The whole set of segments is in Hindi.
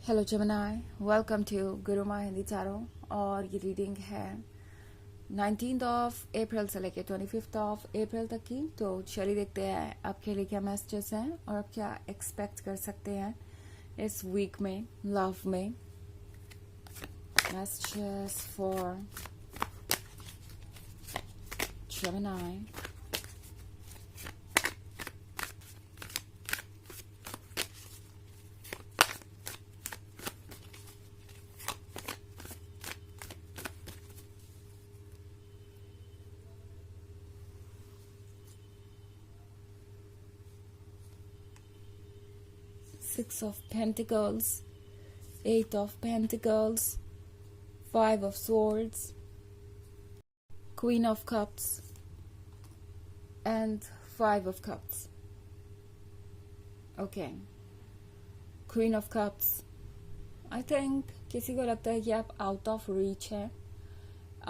हेलो जमनाई, वेलकम टू गुरुमा हिंदी चारों। और ये रीडिंग है 19th ऑफ अप्रैल से लेके 25th ऑफ अप्रैल तक की। तो चलिए देखते हैं आपके लिए क्या मैसेजेस हैं और आप क्या एक्सपेक्ट कर सकते हैं इस वीक में लव में। Messages for जमनाई। Six of Pentacles, Eight of Pentacles, Five of Swords, Queen of Cups, and Five of Cups. Okay. Queen of Cups. I think किसी को लगता है कि आप आउट ऑफ रीच है।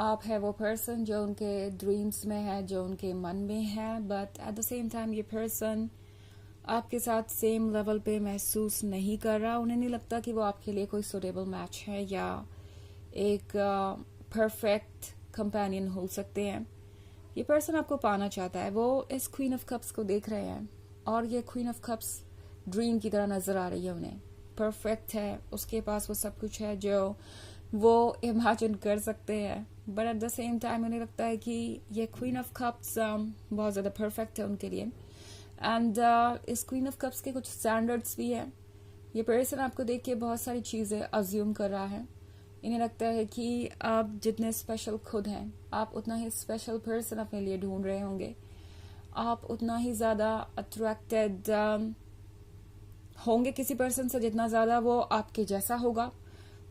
आप है वो पर्सन जो उनके ड्रीम्स में है, जो उनके मन में है, but at the same time ये पर्सन आपके साथ सेम लेवल पे महसूस नहीं कर रहा। उन्हें नहीं लगता कि वो आपके लिए कोई सुटेबल मैच है या एक परफेक्ट कंपेनियन हो सकते हैं। ये पर्सन आपको पाना चाहता है। वो इस क्वीन ऑफ कप्स को देख रहे हैं और ये क्वीन ऑफ कप्स ड्रीम की तरह नजर आ रही है उन्हें। परफेक्ट है, उसके पास वो सब कुछ है जो वो इमेजिन कर सकते हैं, but at the same time उन्हें लगता है कि ये क्वीन ऑफ कप्स बहुत ज़्यादा परफेक्ट है उनके लिए। एंड इस क्वीन ऑफ कप्स के कुछ स्टैंडर्ड्स भी हैं। ये पर्सन आपको देख के बहुत सारी चीज़ें अज्यूम कर रहा है। इन्हें लगता है कि आप जितने स्पेशल खुद हैं, आप उतना ही स्पेशल पर्सन अपने लिए ढूंढ रहे होंगे। आप उतना ही ज़्यादा अट्रैक्टेड होंगे किसी पर्सन से जितना ज़्यादा वो आपके जैसा होगा।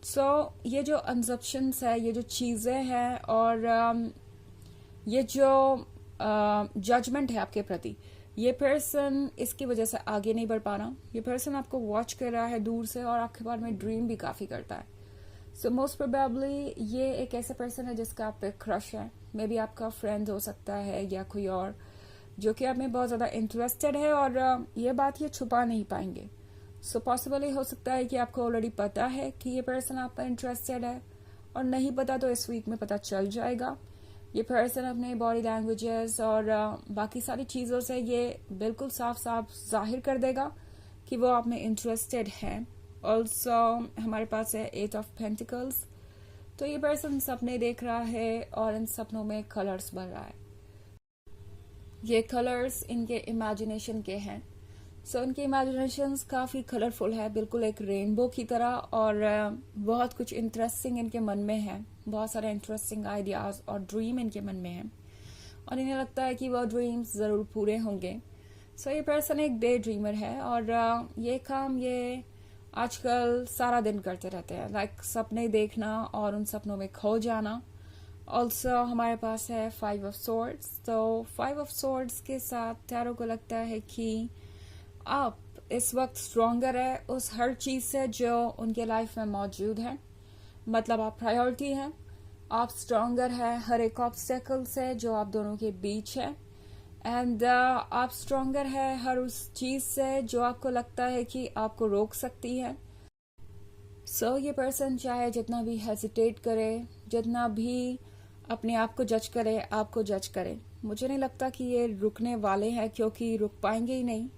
सो ये जो अनजप्शंस है, ये जो चीज़ें हैं और ये जो जजमेंट है आपके प्रति, ये पर्सन इसकी वजह से आगे नहीं बढ़ पा रहा। ये पर्सन आपको वॉच कर रहा है दूर से और आपके बारे में ड्रीम भी काफ़ी करता है। सो मोस्ट प्रोबेबली ये एक ऐसा पर्सन है जिसका आप पे क्रश है। मे बी आपका फ्रेंड हो सकता है या कोई और जो कि आप में बहुत ज़्यादा इंटरेस्टेड है और ये बात ये छुपा नहीं पाएंगे। सो पॉसिबल हो सकता है कि आपको ऑलरेडी पता है कि ये पर्सन आप पर इंटरेस्टेड है, और नहीं पता तो इस वीक में पता चल जाएगा। ये पर्सन अपने बॉडी लैंग्वेजेस और बाकी सारी चीज़ों से ये बिल्कुल साफ साफ जाहिर कर देगा कि वो आप में इंटरेस्टेड है। ऑल्सो हमारे पास है एट ऑफ पेंटिकल्स। तो ये पर्सन सपने देख रहा है और इन सपनों में कलर्स भर रहा है। ये कलर्स इनके इमेजिनेशन के हैं। सो इनके इमेजिनेशंस काफ़ी कलरफुल है, बिल्कुल एक रेनबो की तरह, और बहुत कुछ इंटरेस्टिंग इनके मन में है। बहुत सारे इंटरेस्टिंग आइडियाज़ और ड्रीम इनके मन में हैं और इन्हें लगता है कि वह ड्रीम्स ज़रूर पूरे होंगे। सो ये पर्सन एक डे ड्रीमर है और ये काम ये आजकल सारा दिन करते रहते हैं, लाइक सपने देखना और उन सपनों में खो जाना। ऑल्सो हमारे पास है फाइव ऑफ सोर्ड्स। तो फाइव ऑफ सोर्ड्स के साथ टैरो को लगता है कि आप इस वक्त स्ट्रोंगर है उस हर चीज़ से जो उनके लाइफ में मौजूद है। मतलब आप प्रायोरिटी हैं, आप स्ट्रोंगर है हर एक ऑब्स्टेकल से जो आप दोनों के बीच है। एंड आप स्ट्रोंगर है हर उस चीज़ से जो आपको लगता है कि आपको रोक सकती है। सो ये पर्सन चाहे जितना भी हेजिटेट करे, जितना भी अपने आप को जज करे, आपको जज करे, मुझे नहीं लगता कि ये रुकने वाले हैं, क्योंकि रुक पाएंगे ही नहीं।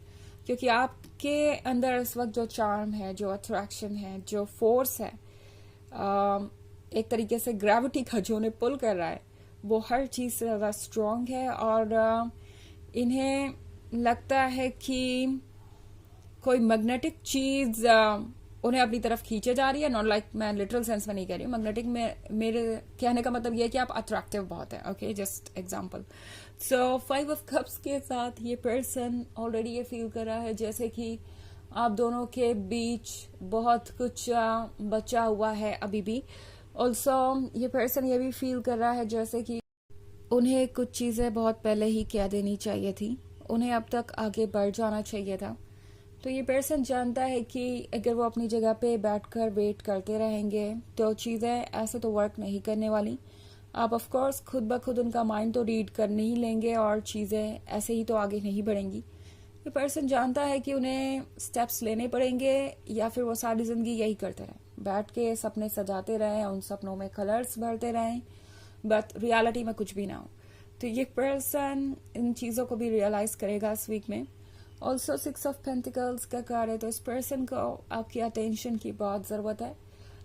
क्योंकि आपके अंदर इस वक्त जो चार्म है, जो अट्रैक्शन है, जो फोर्स है, एक तरीके से ग्रेविटी का जो उन्हें पुल कर रहा है, वो हर चीज़ से ज़्यादा स्ट्रॉन्ग है। और इन्हें लगता है कि कोई मैग्नेटिक चीज़ उन्हें अपनी तरफ खींचे जा रही है। नॉट लाइक मैं लिटरल सेंस में नहीं कह रही हूँ। मैग्नेटिक में मेरे कहने का मतलब ये है कि आप अट्रैक्टिव बहुत है। Okay, just example. So five of cups के साथ ये पर्सन ऑलरेडी ये फील कर रहा है जैसे कि आप दोनों के बीच बहुत कुछ बचा हुआ है अभी भी। ऑल्सो ये पर्सन ये भी फील कर रहा है जैसे कि उन्हें कुछ चीज़ें बहुत पहले ही कह देनी चाहिए थी, उन्हें अब तक आगे बढ़ जाना चाहिए था। तो ये पर्सन जानता है कि अगर वो अपनी जगह पे बैठकर वेट करते रहेंगे तो चीज़ें ऐसे तो वर्क नहीं करने वाली। आप ऑफ कोर्स खुद ब खुद उनका माइंड तो रीड कर नहीं लेंगे और चीज़ें ऐसे ही तो आगे नहीं बढ़ेंगी। ये पर्सन जानता है कि उन्हें स्टेप्स लेने पड़ेंगे या फिर वो सारी जिंदगी यही करते रहें, बैठ के सपने सजाते रहें, उन सपनों में कलर्स भरते रहें, बट रियलिटी में कुछ भी ना हो। तो ये पर्सन इन चीज़ों को भी रियलाइज करेगा इस वीक में। ऑल्सो 6 ऑफ पेंटिकल्स का कार्ड है, तो इस पर्सन को आपकी अटेंशन की बहुत ज़रूरत है।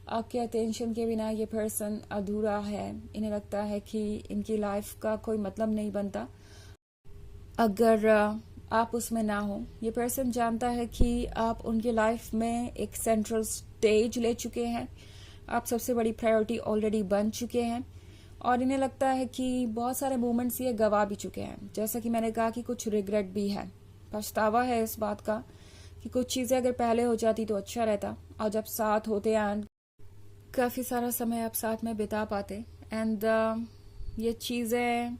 आपके अटेंशन के बिना ये पर्सन अधूरा है। इन्हें लगता है कि इनकी लाइफ का कोई मतलब नहीं बनता अगर आप उसमें ना हो। ये पर्सन जानता है कि आप उनकी लाइफ में एक सेंट्रल स्टेज ले चुके हैं, आप सबसे बड़ी प्रायोरिटी ऑलरेडी बन चुके हैं, और इन्हें लगता है कि बहुत सारे मोमेंट्स ये गवा भी चुके हैं। जैसा कि मैंने कहा कि कुछ रिग्रेट भी है, पछतावा है इस बात का कि कुछ चीज़ें अगर पहले हो जाती तो अच्छा रहता, और जब साथ होते एंड काफ़ी सारा समय आप साथ में बिता पाते। एंड ये चीज़ें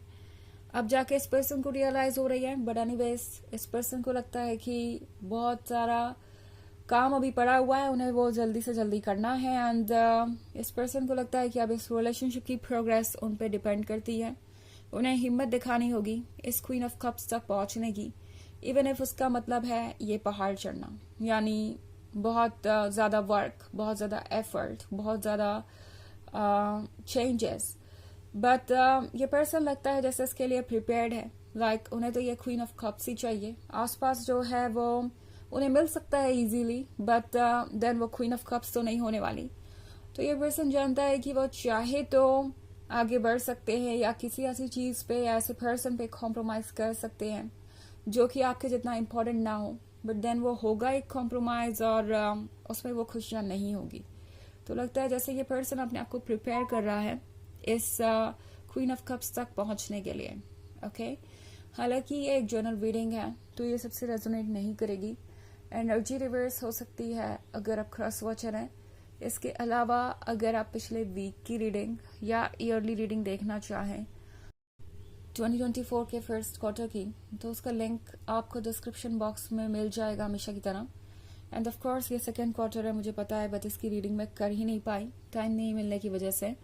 अब जाके इस पर्सन को रियलाइज हो रही है। बट एनीवेज इस पर्सन को लगता है कि बहुत सारा काम अभी पड़ा हुआ है, उन्हें वो जल्दी से जल्दी करना है। एंड इस पर्सन को लगता है कि अब इस रिलेशनशिप की प्रोग्रेस उन पे डिपेंड करती है। उन्हें हिम्मत दिखानी होगी इस क्वीन ऑफ कप्स तक पहुंचने की, इवन इफ उसका मतलब है ये पहाड़ चढ़ना, यानी बहुत ज़्यादा वर्क, बहुत ज़्यादा एफर्ट, बहुत ज़्यादा चेंजेस। बट ये पर्सन लगता है जैसे इसके लिए प्रिपेयर्ड है। उन्हें तो ये क्वीन ऑफ कप्स ही चाहिए। आसपास जो है वो उन्हें मिल सकता है इजीली, बट देन वो क्वीन ऑफ कप्स तो नहीं होने वाली। तो ये पर्सन जानता है कि वो चाहे तो आगे बढ़ सकते हैं या किसी ऐसी चीज़ पे या ऐसे पर्सन पे कॉम्प्रोमाइज़ कर सकते हैं जो कि आपके जितना इम्पोर्टेंट ना हो, बट देन वो होगा एक कॉम्प्रोमाइज़ और उसमें वो खुशियाँ नहीं होगी। तो लगता है जैसे ये पर्सन अपने आप को प्रिपेयर कर रहा है इस क्वीन ऑफ कप्स तक पहुंचने के लिए। ओके, हालांकि ये एक जर्नल रीडिंग है तो ये सबसे रेजोनेट नहीं करेगी। एनर्जी रिवर्स हो सकती है अगर आप क्रॉस वॉचर हैं। इसके अलावा अगर आप पिछले वीक की रीडिंग या ईयरली रीडिंग देखना चाहें 2024 के फर्स्ट क्वार्टर की, तो उसका लिंक आपको डिस्क्रिप्शन बॉक्स में मिल जाएगा हमेशा की तरह। एंड ऑफ कोर्स ये सेकेंड क्वार्टर है, मुझे पता है, बट इसकी रीडिंग मैं कर ही नहीं पाई टाइम नहीं मिलने की वजह से।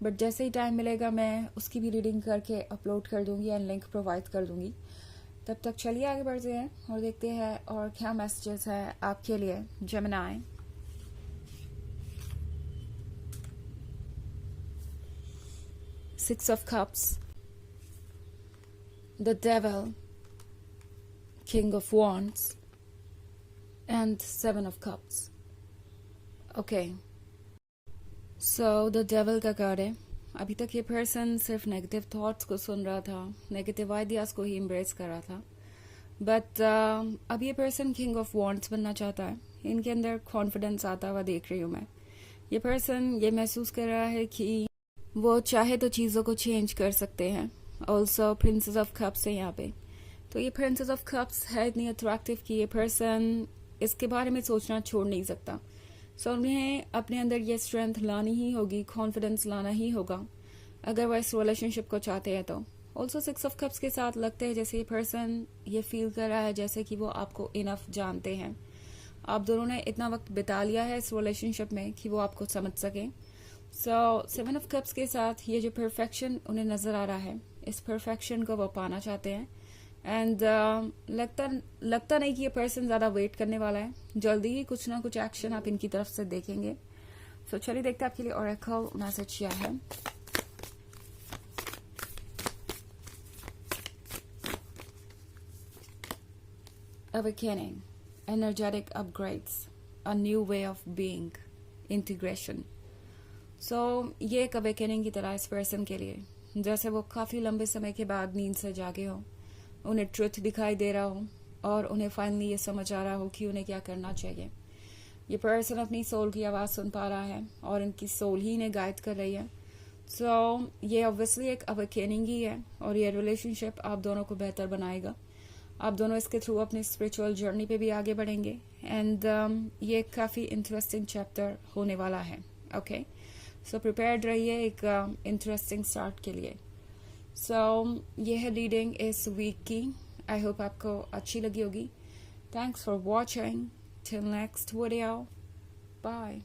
बट जैसे ही टाइम मिलेगा मैं उसकी भी रीडिंग करके अपलोड कर दूंगी एंड लिंक प्रोवाइड कर दूंगी। तब तक चलिए आगे बढ़ते हैं और देखते हैं और क्या मैसेजेस है आपके लिए Gemini. Six of cups, the devil, king of wands and seven of cups. Okay, so the devil का कार्ड है। अभी तक ये पर्सन सिर्फ नेगेटिव थॉट्स को सुन रहा था, नेगेटिव आइडियाज को ही एम्ब्रेस कर रहा था, बट अब ये पर्सन किंग ऑफ वॉन्ड्स बनना चाहता है। इनके अंदर कॉन्फिडेंस आता हुआ देख रही हूँ मैं। ये पर्सन ये महसूस कर रहा है कि वो चाहे तो चीज़ों को चेंज कर सकते हैं। ऑल्सो प्रिंसेस ऑफ कप्स है यहाँ पे, तो ये प्रिंसेस ऑफ कप्स है इतनी अट्रैक्टिव कि ये पर्सन इसके बारे में सोचना छोड़ नहीं सकता। सो उन्हें अपने अंदर ये स्ट्रेंथ लानी ही होगी, कॉन्फिडेंस लाना ही होगा अगर वह इस रिलेशनशिप को चाहते हैं तो। ऑल्सो सिक्स ऑफ कप्स के साथ लगता है जैसे ये पर्सन ये फील कर रहा है जैसे कि वो आपको इनफ जानते हैं। आप दोनों ने इतना वक्त बिता लिया है इस रिलेशनशिप में कि वो आपको समझ सकें। सो सेवन ऑफ कप्स के साथ ये जो परफेक्शन उन्हें नजर आ रहा है, इस परफेक्शन को वो पाना चाहते हैं। एंड लगता नहीं कि ये पर्सन ज़्यादा वेट करने वाला है, जल्दी ही कुछ ना कुछ एक्शन आप इनकी तरफ से देखेंगे। सो चलिए देखते हैं आपके लिए ओरेकल मैसेज क्या है। Awakening, energetic upgrades, a new way of being, integration. So ये एक अवेकनिंग की तरह इस पर्सन के लिए, जैसे वो काफ़ी लंबे समय के बाद नींद से जागे हो, उन्हें ट्रुथ दिखाई दे रहा हो और उन्हें फाइनली ये समझ आ रहा हो कि उन्हें क्या करना चाहिए। ये पर्सन अपनी सोल की आवाज़ सुन पा रहा है और इनकी सोल ही इन्हें गाइड कर रही है। सो ये ऑब्वियसली एक अवेकनिंग ही है और ये रिलेशनशिप आप दोनों को बेहतर बनाएगा। आप दोनों इसके थ्रू अपनी स्पिरिचुअल जर्नी पे भी आगे बढ़ेंगे। एंड ये काफ़ी इंटरेस्टिंग चैप्टर होने वाला है। ओके, सो प्रिपेयर्ड रहिए एक इंटरेस्टिंग स्टार्ट के लिए। सो ये है रीडिंग इस वीक की। आई होप आपको अच्छी लगी होगी। Thanks for watching. Till next video, bye.